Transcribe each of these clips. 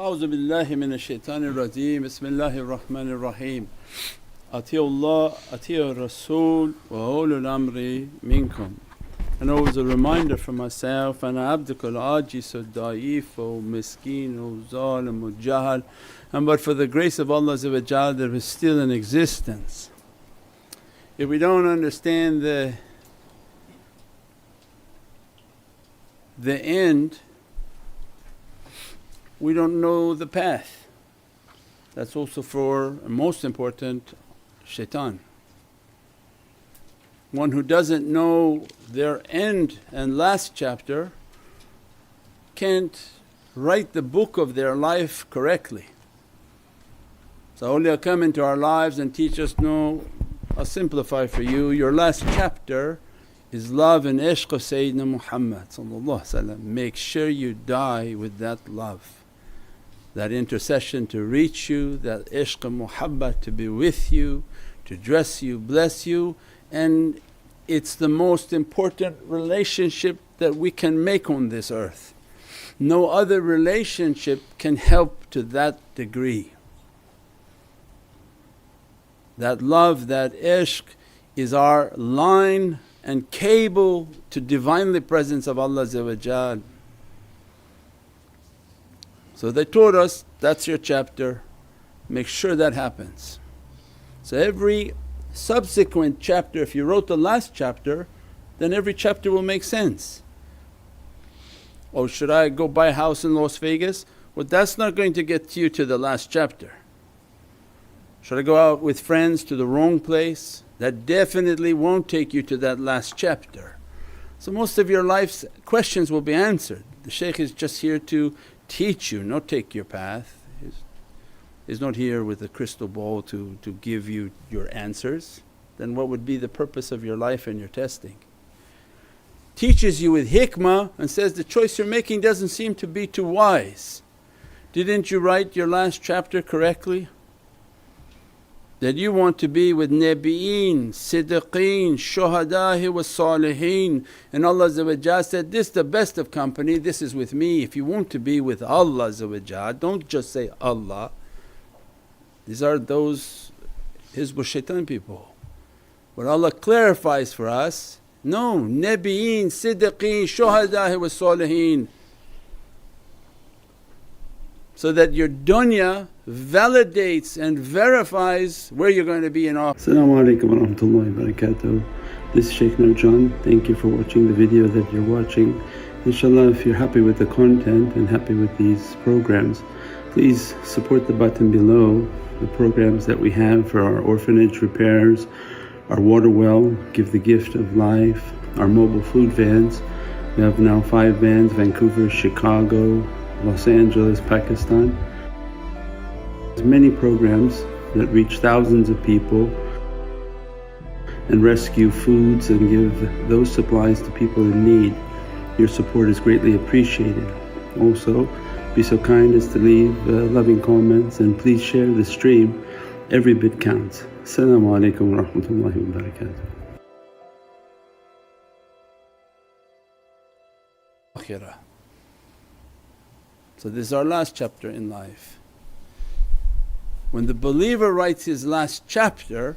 أعوذ بالله من الشيطان الرجيم بسم الله الرحمن الرحيم أطيعوا الله أطيعوا الرسول وأولو الأمر منكم. And always a reminder for myself, أنا عبدك العاجز الضعيف مسكين ظالم جاهل, and but for the grace of Allah that is still in existence. If we don't understand the end, we don't know the path. That's also for, most important, shaitan. One who doesn't know their end and last chapter can't write the book of their life correctly. So awliya come into our lives and teach us, no, I'll simplify for you, your last chapter is love and ishq of Sayyidina Muhammad. Make sure you die with that love, that intercession to reach you, that ishq and muhabbat to be with you, to dress you, bless you. And it's the most important relationship that we can make on this earth. No other relationship can help to that degree. That love, that ishq is our line and cable to Divinely Presence of Allah. So they taught us, that's your chapter, make sure that happens. So every subsequent chapter, if you wrote the last chapter, then every chapter will make sense. Oh, should I go buy a house in Las Vegas? Well, that's not going to get you to the last chapter. Should I go out with friends to the wrong place? That definitely won't take you to that last chapter. So most of your life's questions will be answered. The shaykh is just here to teach you, not take your path. He's not here with a crystal ball to give you your answers. Then what would be the purpose of your life and your testing? Teaches you with hikmah and says, the choice you're making doesn't seem to be too wise. Didn't you write your last chapter correctly? That you want to be with Nabi'een, Siddiqeen, Shuhada'i wa Saliheen, and Allah said, this the best of company, this is with me. If you want to be with Allah, don't just say Allah. These are those Hizb Shaitan people. But Allah clarifies for us, no, Nabi'een, Siddiqeen, Shuhada'i wa Saliheen. So that your dunya validates and verifies where you're going to be in akhirah. As-salamu alaykum wa rahmatullahi wa barakatuh. This is Shaykh Nurjan. Thank you for watching the video that you're watching. Inshallah, if you're happy with the content and happy with these programs, please support the button below, the programs that we have for our orphanage repairs, our water well, Give the Gift of Life, our mobile food vans. We have now 5 vans, Vancouver, Chicago, Los Angeles, Pakistan. There's many programs that reach thousands of people and rescue foods and give those supplies to people in need. Your support is greatly appreciated. Also, be so kind as to leave loving comments and please share the stream. Every bit counts. As-salamu alaykum wa rahmatullahi wa barakatuh. Akhirah. So this is our last chapter in life. When the believer writes his last chapter,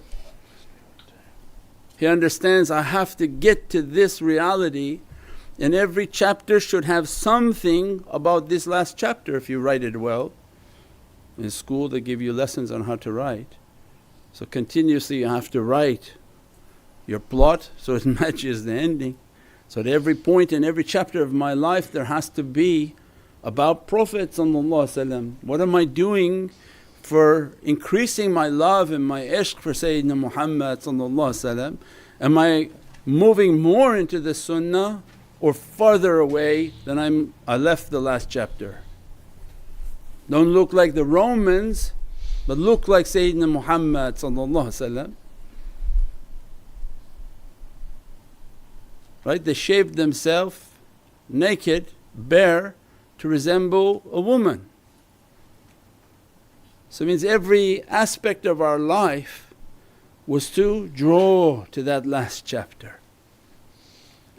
he understands, I have to get to this reality, and every chapter should have something about this last chapter if you write it well. In school they give you lessons on how to write. So continuously you have to write your plot so it matches the ending. So at every point in every chapter of my life there has to be about Prophet. What am I doing for increasing my love and my ishq for Sayyidina Muhammad? Am I moving more into the sunnah or farther away than I left the last chapter? Don't look like the Romans but look like Sayyidina Muhammad. Right? They shaved themselves naked, bare, to resemble a woman. So it means every aspect of our life was to draw to that last chapter.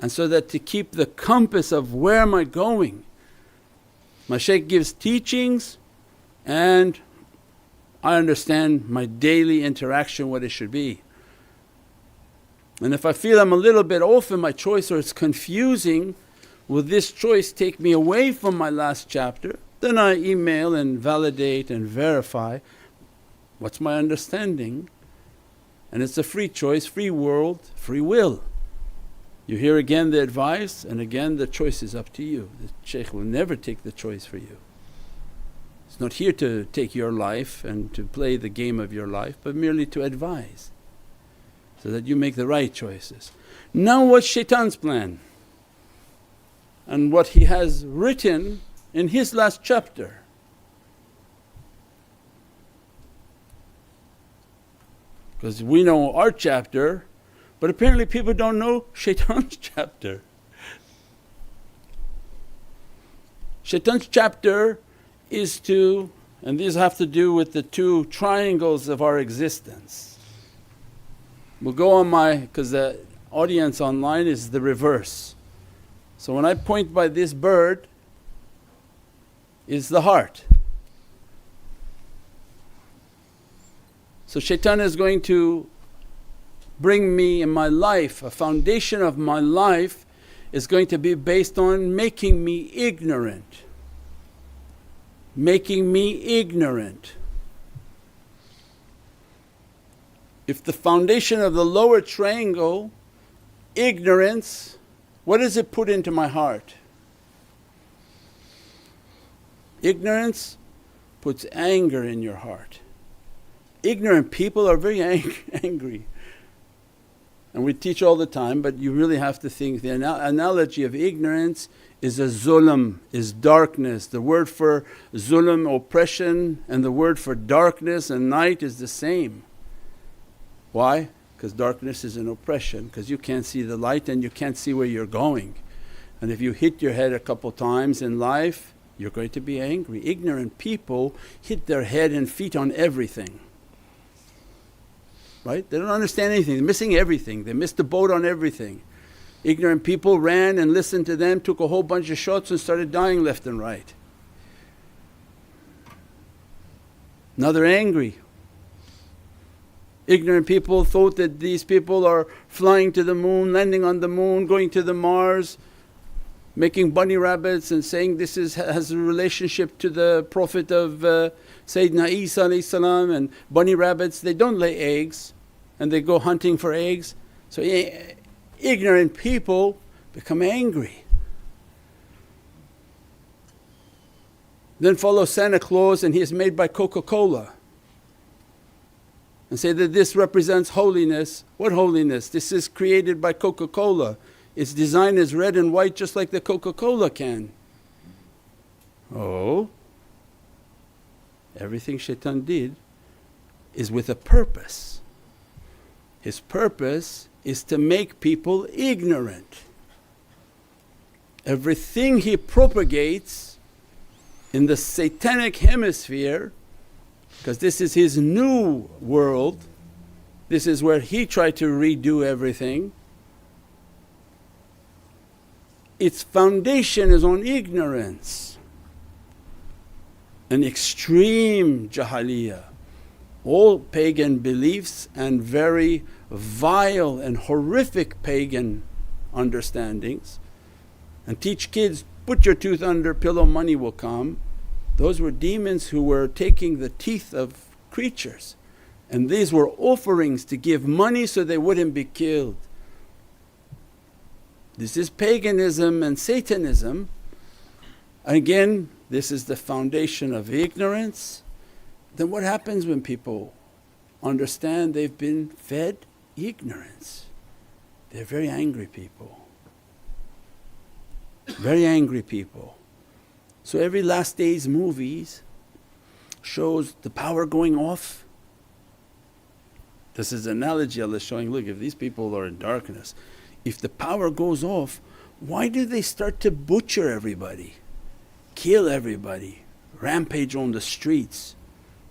And so that to keep the compass of where am I going, my shaykh gives teachings and I understand my daily interaction what it should be. And if I feel I'm a little bit off in my choice or it's confusing, will this choice take me away from my last chapter? Then I email and validate and verify what's my understanding. And it's a free choice, free world, free will. You hear again the advice, and again the choice is up to you. The shaykh will never take the choice for you. It's not here to take your life and to play the game of your life, but merely to advise so that you make the right choices. Now what's shaitan's plan and what he has written in his last chapter? Because we know our chapter, but apparently people don't know shaitan's chapter. Shaitan's chapter is to, and these have to do with the two triangles of our existence. We'll go on because the audience online is the reverse. So when I point by this bird is the heart. So shaitan is going to bring me in my life, a foundation of my life is going to be based on making me ignorant. Making me ignorant. If the foundation of the lower triangle, ignorance, what does it put into my heart? Ignorance puts anger in your heart. Ignorant people are very angry. And we teach all the time, but you really have to think the analogy of ignorance is a zulm, is darkness. The word for zulm, oppression, and the word for darkness and night is the same. Why? Because darkness is an oppression, because you can't see the light and you can't see where you're going. And if you hit your head a couple times in life, you're going to be angry. Ignorant people hit their head and feet on everything. Right? They don't understand anything, they're missing everything, they missed the boat on everything. Ignorant people ran and listened to them, took a whole bunch of shots and started dying left and right. Now they're angry. Ignorant people thought that these people are flying to the moon, landing on the moon, going to the Mars, making bunny rabbits and saying this has a relationship to the Prophet of Sayyidina Isa and bunny rabbits. They don't lay eggs and they go hunting for eggs. So ignorant people become angry. Then follow Santa Claus and he is made by Coca-Cola and say that this represents holiness. What holiness? This is created by Coca-Cola. Its design is red and white just like the Coca-Cola can. Oh, everything shaitan did is with a purpose. His purpose is to make people ignorant. Everything he propagates in the satanic hemisphere, because this is his new world, this is where he tried to redo everything. Its foundation is on ignorance, an extreme jahiliyyah, all pagan beliefs and very vile and horrific pagan understandings. And teach kids, put your tooth under pillow, money will come. Those were demons who were taking the teeth of creatures, and these were offerings to give money so they wouldn't be killed. This is paganism and Satanism. Again, this is the foundation of ignorance. Then what happens when people understand they've been fed ignorance? They're very angry people. Very angry people. So every last days movies shows the power going off. This is an analogy Allah's showing, look, if these people are in darkness, if the power goes off, why do they start to butcher everybody, kill everybody, rampage on the streets?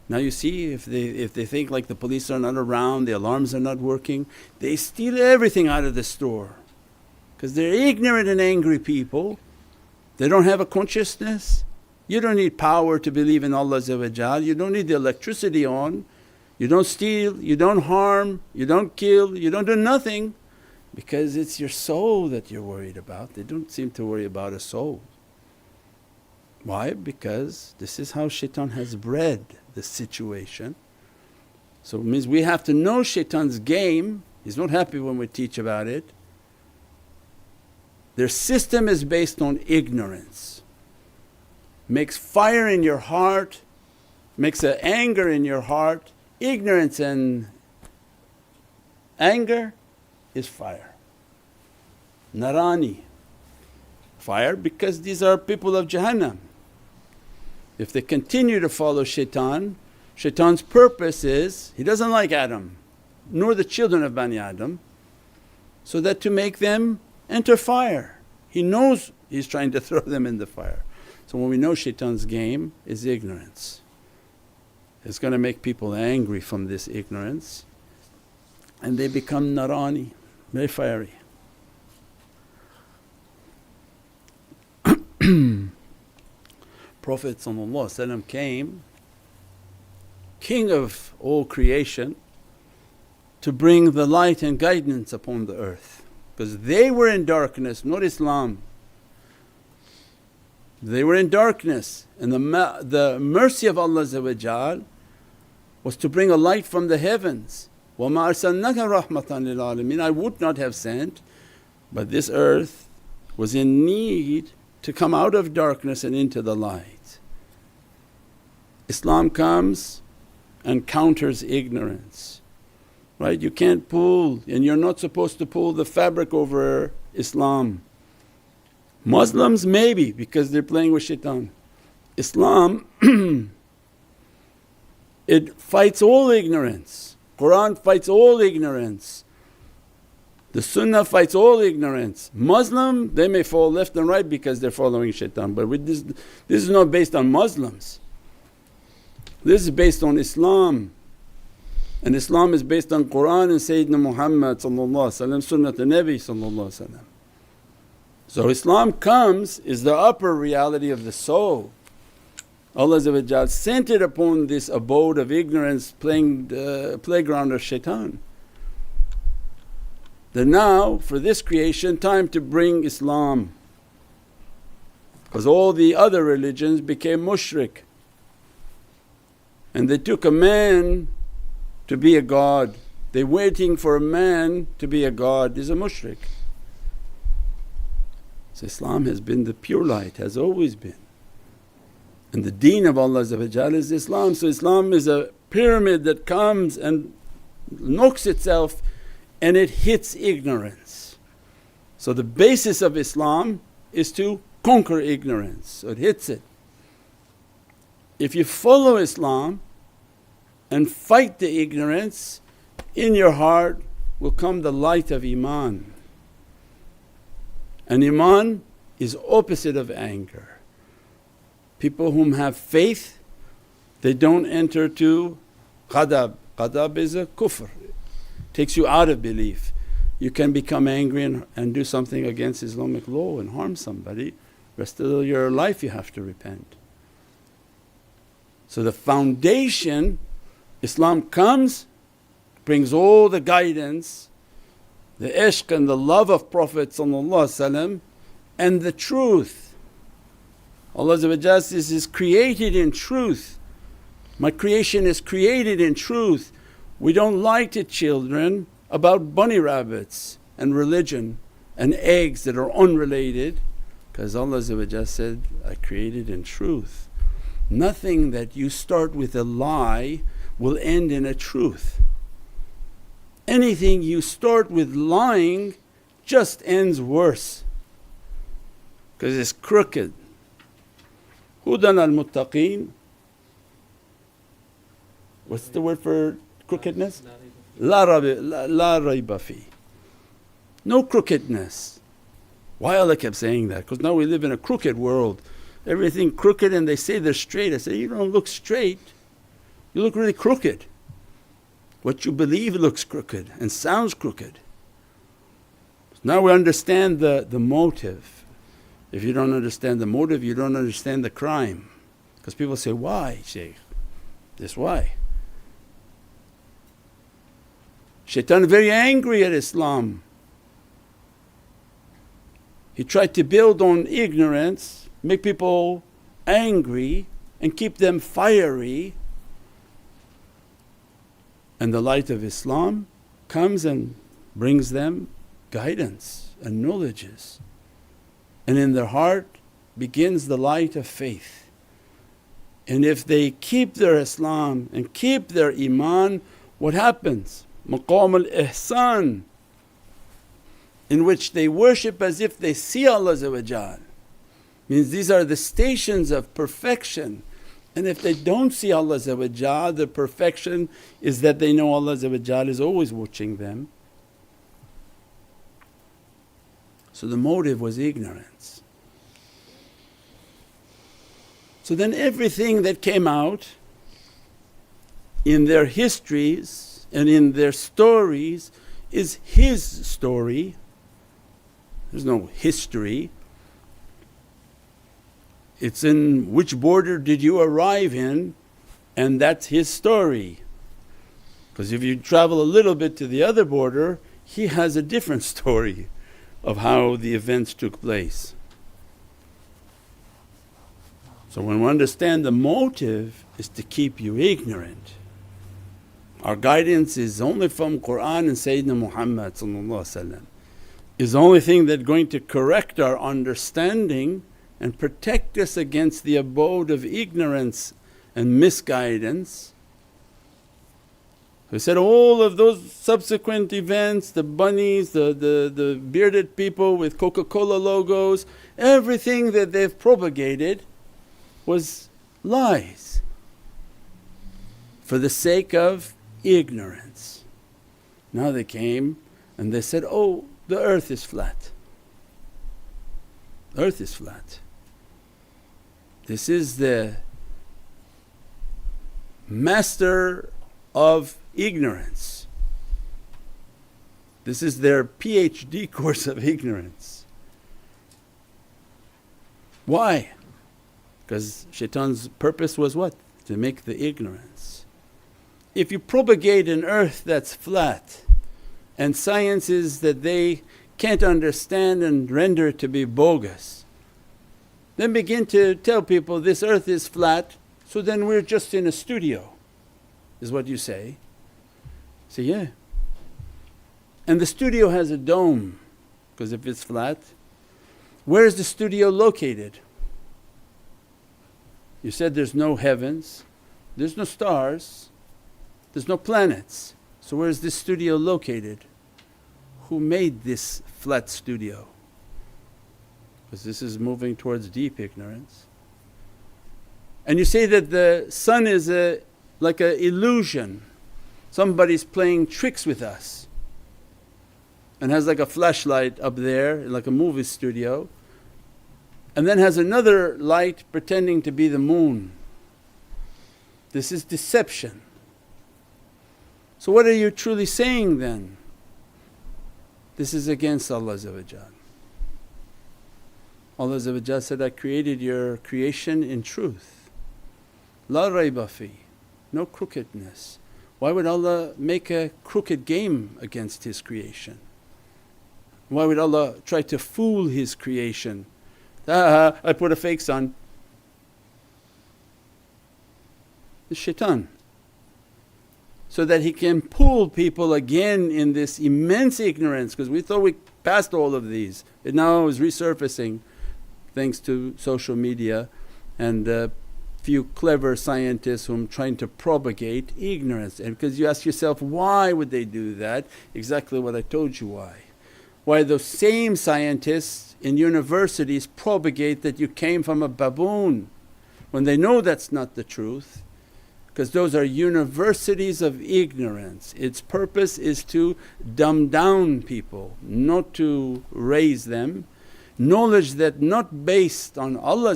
Now you see, if they think like the police are not around, the alarms are not working, they steal everything out of the store because they're ignorant and angry people. They don't have a consciousness. You don't need power to believe in Allah. You don't need the electricity on. You don't steal, you don't harm, you don't kill, you don't do nothing, because it's your soul that you're worried about. They don't seem to worry about a soul. Why? Because this is how shaitan has bred the situation. So it means we have to know shaitan's game. He's not happy when we teach about it. Their system is based on ignorance. Makes fire in your heart, makes an anger in your heart. Ignorance and anger is fire. Narani, fire, because these are people of Jahannam. If they continue to follow shaitan, shaitan's purpose is, he doesn't like Adam nor the children of Bani Adam, so that to make them enter fire. He knows he's trying to throw them in the fire. So when we know shaitan's game is ignorance, it's going to make people angry from this ignorance and they become narani, very fiery. Prophet came, king of all creation, to bring the light and guidance upon the earth, because they were in darkness, not Islam. They were in darkness, and the mercy of Allah was to bring a light from the heavens. وَمَا أَرْسَلْنَاكَ رَحْمَةً لِلْعَالَمِينَ. I would not have sent, but this earth was in need to come out of darkness and into the light. Islam comes and counters ignorance, right? You can't pull, and you're not supposed to pull the fabric over Islam. Muslims maybe, because they're playing with shaitan. Islam it fights all ignorance. Qur'an fights all ignorance. The Sunnah fights all ignorance. Muslim, they may fall left and right because they're following shaitan, but with this is not based on Muslims. This is based on Islam, and Islam is based on Qur'an and Sayyidina Muhammad Sunnat al-Nabi. So Islam comes is the upper reality of the soul. Allah sent it upon this abode of ignorance, playing the playground of shaitan. That now for this creation time to bring Islam, because all the other religions became mushrik and they took a man to be a god. They're waiting for a man to be a god, is a mushrik. So Islam has been the pure light, has always been. And the deen of Allah is Islam. So Islam is a pyramid that comes and knocks itself and it hits ignorance. So the basis of Islam is to conquer ignorance, so it hits it. If you follow Islam and fight the ignorance, in your heart will come the light of iman. And iman is opposite of anger. People whom have faith, they don't enter to ghadab. Ghadab is a kufr, takes you out of belief. You can become angry and do something against Islamic law and harm somebody, rest of your life you have to repent. So the foundation, Islam comes, brings all the guidance, the ishq and the love of Prophet and the truth. Allah says, is created in truth. My creation is created in truth. We don't lie to children about bunny rabbits and religion and eggs that are unrelated, because Allah said, I created in truth. Nothing that you start with a lie will end in a truth. Anything you start with lying just ends worse, because it's crooked. Hudan al-muttaqeen. What's the word for crookedness? La rayba fi. No crookedness. Why Allah kept saying that? Because now we live in a crooked world. Everything crooked and they say they're straight. I say, you don't look straight, you look really crooked. What you believe looks crooked and sounds crooked. Now we understand the motive. If you don't understand the motive, you don't understand the crime. Because people say, why Shaykh? This why? Shaitan very angry at Islam. He tried to build on ignorance, make people angry and keep them fiery, and the light of Islam comes and brings them guidance and knowledges, and in their heart begins the light of faith. And if they keep their Islam and keep their iman, what happens? Maqamul Ihsan, in which they worship as if they see Allah, means these are the stations of perfection. And if they don't see Allah, the perfection is that they know Allah is always watching them. So the motive was ignorance. So then everything that came out in their histories and in their stories is his story. There's no history. It's in which border did you arrive in, and that's his story. Because if you travel a little bit to the other border, he has a different story of how the events took place. So when we understand the motive is to keep you ignorant. Our guidance is only from Qur'an and Sayyidina Muhammad, is the only thing that's going to correct our understanding and protect us against the abode of ignorance and misguidance. We said all of those subsequent events, the bunnies, the bearded people with Coca-Cola logos, everything that they've propagated was lies for the sake of ignorance. Now they came and they said, oh, the earth is flat. The earth is flat. This is the master of ignorance. This is their PhD course of ignorance. Why? Because shaitan's purpose was what? To make the ignorance. If you propagate an earth that's flat and sciences that they can't understand and render it to be bogus, then begin to tell people this earth is flat, so then we're just in a studio, is what you say. Say, yeah. And the studio has a dome, because if it's flat, where is the studio located? You said there's no heavens, there's no stars, there's no planets. So where is this studio located? Who made this flat studio? Because this is moving towards deep ignorance. And you say that the sun is like an illusion. Somebody's playing tricks with us and has like a flashlight up there like a movie studio, and then has another light pretending to be the moon. This is deception. So what are you truly saying then? This is against Allah. Allah said, I created your creation in truth. La rayba fi, no crookedness. Why would Allah make a crooked game against His creation? Why would Allah try to fool His creation? I put a fake sun. It's shaitan. So that he can pull people again in this immense ignorance, because we thought we passed all of these. It now is resurfacing thanks to social media and a few clever scientists who are trying to propagate ignorance. And because you ask yourself, why would they do that? Exactly what I told you why. Why those same scientists in universities propagate that you came from a baboon when they know that's not the truth, because those are universities of ignorance. Its purpose is to dumb down people, not to raise them. Knowledge that not based on Allah,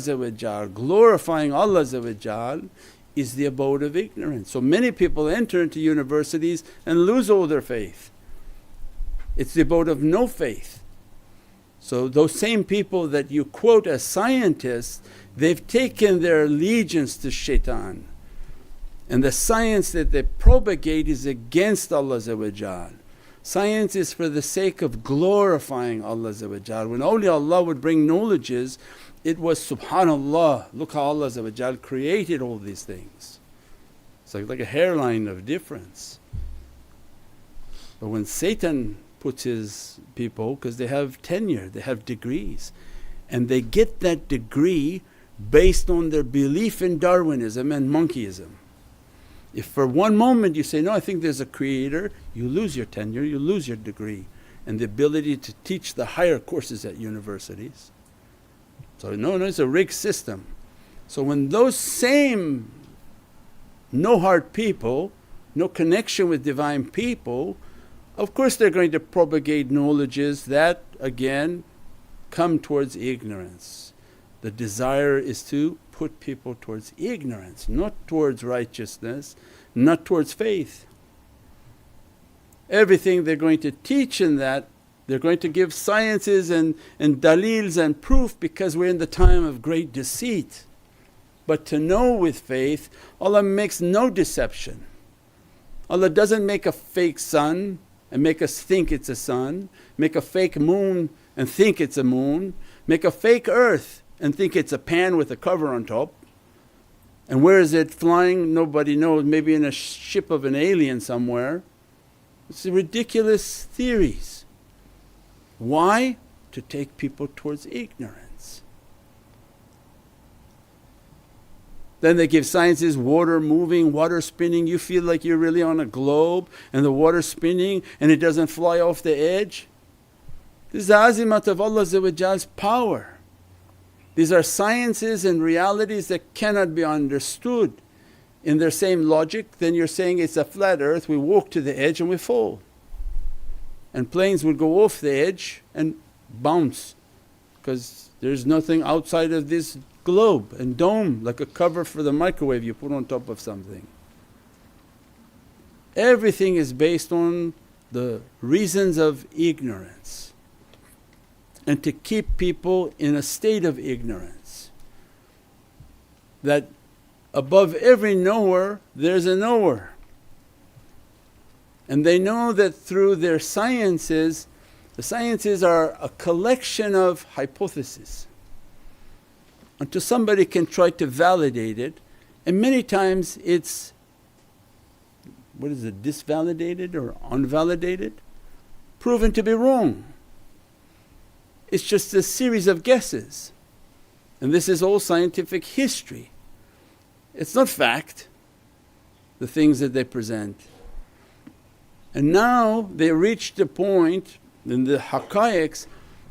glorifying Allah is the abode of ignorance. So many people enter into universities and lose all their faith. It's the abode of no faith. So those same people that you quote as scientists, they've taken their allegiance to shaitan, and the science that they propagate is against Allah. Science is for the sake of glorifying Allah. When awliyaullah would bring knowledges, it was subhanallah, look how Allah created all these things. It's like a hairline of difference. But when Satan puts his people, because they have tenure, they have degrees, and they get that degree based on their belief in Darwinism and monkeyism. If for one moment you say, no, I think there's a creator, you lose your tenure, you lose your degree and the ability to teach the higher courses at universities. So no, it's a rigged system. So when those same no heart people, no connection with divine people, of course they're going to propagate knowledges that again come towards ignorance. The desire is to put people towards ignorance, not towards righteousness, not towards faith. Everything they're going to teach in that, they're going to give sciences and dalils and proof, because we're in the time of great deceit. But to know with faith, Allah makes no deception. Allah doesn't make a fake sun and make us think it's a sun, make a fake moon and think it's a moon, make a fake earth and think it's a pan with a cover on top. And where is it flying? Nobody knows, maybe in a ship of an alien somewhere. It's ridiculous theories. Why? To take people towards ignorance. Then they give sciences, water moving, water spinning, you feel like you're really on a globe and the water's spinning and it doesn't fly off the edge. This is the azimat of Allah's power. These are sciences and realities that cannot be understood in their same logic. Then you're saying it's a flat earth, we walk to the edge and we fall. And planes would go off the edge and bounce, because there's nothing outside of this globe and dome, like a cover for the microwave you put on top of something. Everything is based on the reasons of ignorance, and to keep people in a state of ignorance, that above every knower there's a knower. And they know that through their sciences, the sciences are a collection of hypotheses until somebody can try to validate it, and many times it's disvalidated or unvalidated, proven to be wrong. It's just a series of guesses, and this is all scientific history. It's not fact, the things that they present. And now they reached a point in the haqqaiqs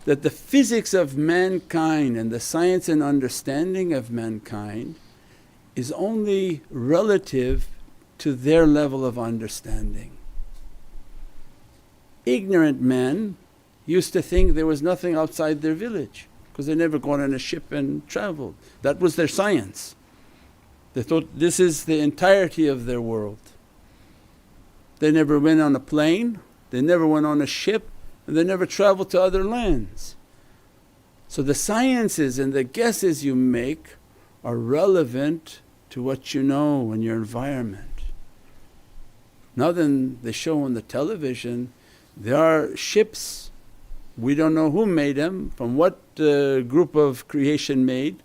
that the physics of mankind and the science and understanding of mankind is only relative to their level of understanding. Ignorant men used to think there was nothing outside their village, because they never gone on a ship and travelled. That was their science. They thought this is the entirety of their world. They never went on a plane, they never went on a ship, and they never travelled to other lands. So the sciences and the guesses you make are relevant to what you know in your environment. Now then they show on the television, there are ships, we don't know who made them, from what group of creation made,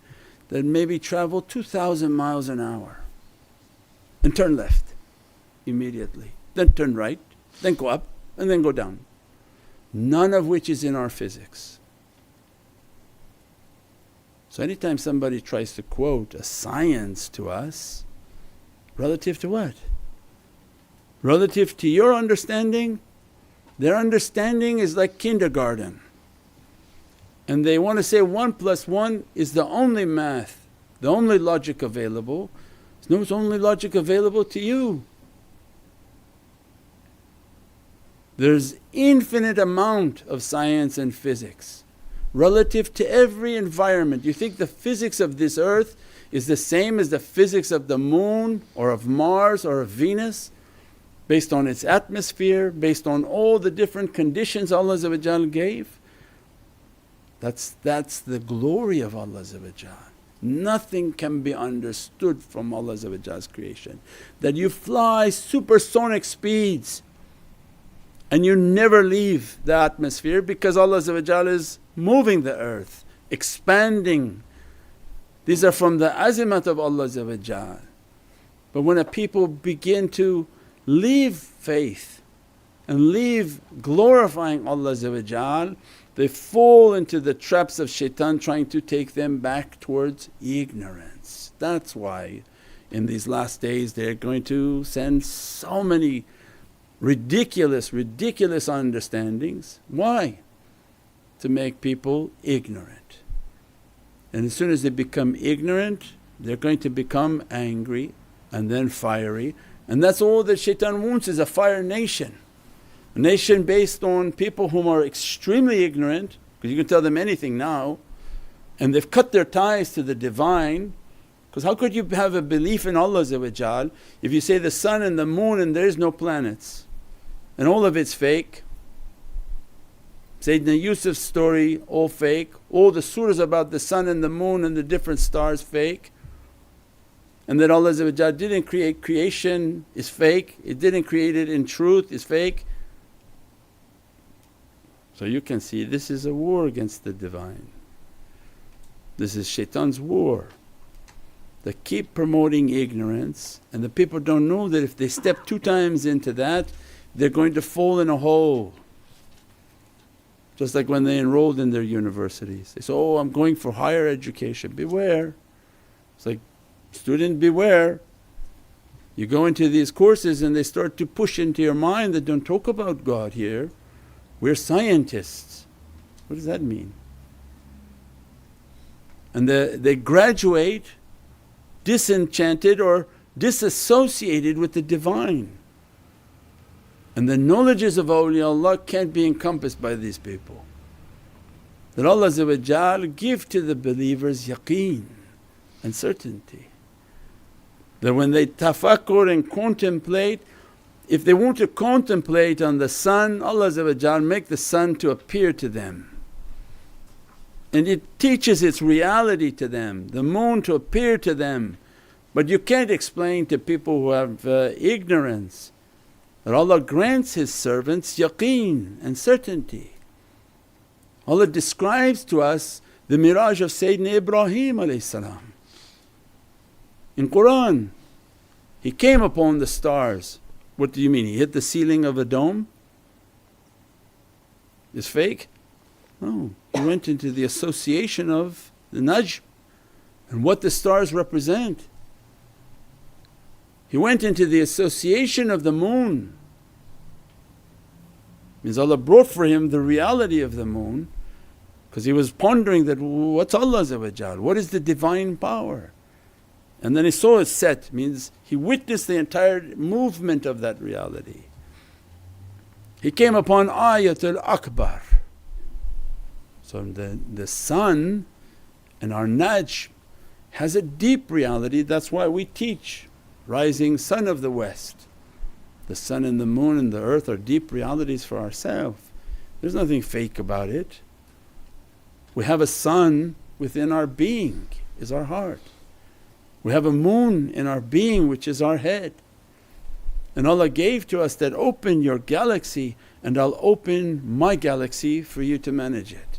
that maybe travel 2,000 miles an hour and turn left immediately, then turn right, then go up and then go down. None of which is in our physics. So anytime somebody tries to quote a science to us, relative to what? Relative to your understanding? Their understanding is like kindergarten, and they want to say 1 + 1 is the only math, the only logic available. No, it's only logic available to you. There's infinite amount of science and physics relative to every environment. You think the physics of this earth is the same as the physics of the moon or of Mars or of Venus, based on its atmosphere, based on all the different conditions Allah gave? That's the glory of Allah. Nothing can be understood from Allah's creation. That you fly supersonic speeds and you never leave the atmosphere because Allah is moving the earth, expanding. These are from the azimat of Allah. But when a people begin to leave faith and leave glorifying Allah, they fall into the traps of shaitan trying to take them back towards ignorance. That's why in these last days they're going to send so many ridiculous understandings. Why? To make people ignorant. And as soon as they become ignorant they're going to become angry and then fiery, and that's all that shaitan wants, is a fire nation. A nation based on people whom are extremely ignorant, because you can tell them anything now, and they've cut their ties to the Divine. Because how could you have a belief in Allah if you say the sun and the moon and there's no planets and all of it's fake? Sayyidina Yusuf's story all fake, all the surahs about the sun and the moon and the different stars fake. And that Allah didn't create creation is fake, it didn't create it in truth is fake. So you can see this is a war against the Divine. This is shaitan's war. They keep promoting ignorance and the people don't know that if they step 2 times into that they're going to fall in a hole. Just like when they enrolled in their universities, they say, oh I'm going for higher education, beware. It's like, student beware. You go into these courses and they start to push into your mind that don't talk about God here, we're scientists. What does that mean? And they graduate disenchanted or disassociated with the Divine. And the knowledges of awliyaullah can't be encompassed by these people. That Allah give to the believers yaqeen and certainty. That when they tafakkur and contemplate, if they want to contemplate on the sun, Allah make the sun to appear to them. And it teaches its reality to them, the moon to appear to them. But you can't explain to people who have ignorance that Allah grants His servants yaqeen and certainty. Allah describes to us the miraj of Sayyidina Ibrahim in Qur'an. He came upon the stars. What do you mean? He hit the ceiling of a dome? It's fake? No, he went into the association of the najm and what the stars represent. He went into the association of the moon. Means Allah brought for him the reality of the moon because he was pondering that, what's Allah? What is the Divine power? And then he saw it set, means he witnessed the entire movement of that reality. He came upon Ayatul Akbar. So the sun and our najm has a deep reality, that's why we teach rising sun of the west. The sun and the moon and the earth are deep realities for ourselves. There's nothing fake about it. We have a sun within our being, is our heart. We have a moon in our being which is our head. And Allah gave to us that, open your galaxy and I'll open my galaxy for you to manage it.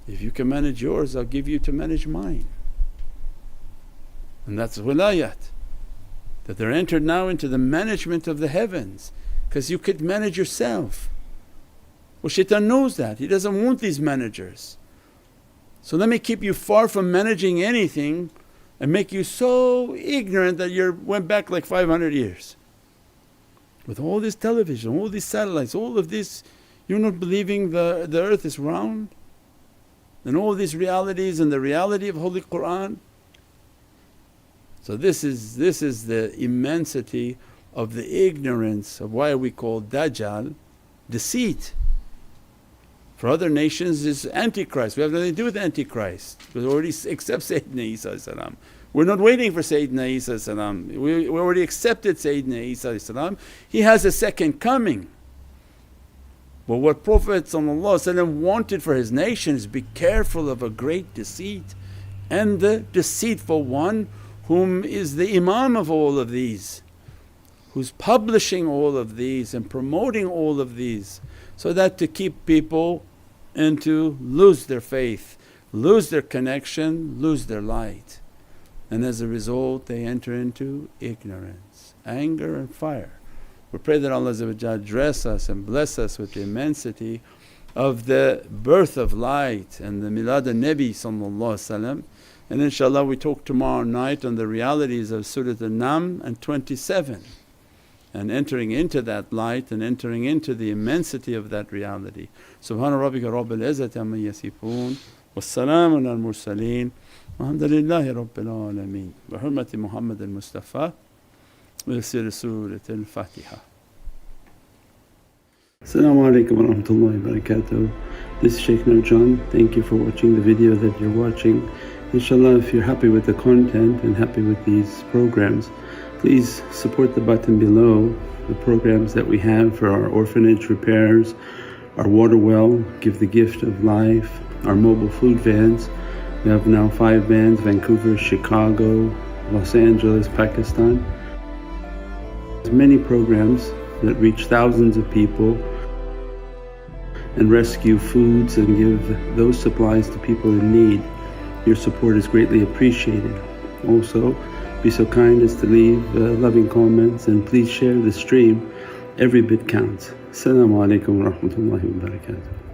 If you can manage yours, I'll give you to manage mine. And that's wilayat, that they're entered now into the management of the heavens because you could manage yourself. Well, shaitan knows that, he doesn't want these managers. So let me keep you far from managing anything and make you so ignorant that you went back like 500 years. With all this television, all these satellites, all of this, you're not believing the earth is round? And all these realities and the reality of Holy Qur'an. So this is the immensity of the ignorance of why we call Dajjal deceit. For other nations is Antichrist, we have nothing to do with Antichrist, we already accept Sayyidina Isa. We're not waiting for Sayyidina Isa. We already accepted Sayyidina Isa. He has a second coming. But what Prophet wanted for his nation is, be careful of a great deceit and the deceitful one whom is the imam of all of these, who's publishing all of these and promoting all of these, so that to keep people and to lose their faith, lose their connection, lose their light. And as a result they enter into ignorance, anger and fire. We pray that Allah dress us and bless us with the immensity of the birth of light and the milad al-Nabi. And inshaAllah we talk tomorrow night on the realities of Surah An-Naml and 27, and entering into that light and entering into the immensity of that reality. Subhana rabbika rabbil izzati amma yasifoon, wassalamun al mursaleen, walhamdulillahi rabbil alameen. Bi hurmati Muhammadan Mustafa, wa sir Surat al-Fatiha. As-salamu alaykum wa rahmatullahi wa barakatuh. This is Shaykh Nurjan. Thank you for watching the video that you're watching. Inshallah, if you're happy with the content and happy with these programs, please support the button below, the programs that we have for our orphanage repairs, our water well, Give the Gift of Life, our mobile food vans. We have now 5 vans: Vancouver, Chicago, Los Angeles, Pakistan. There's many programs that reach thousands of people and rescue foods and give those supplies to people in need. Your support is greatly appreciated. Also, be so kind as to leave loving comments, and please share the stream. Every bit counts. As-salamu alaykum wa rahmatullahi wa barakatuh.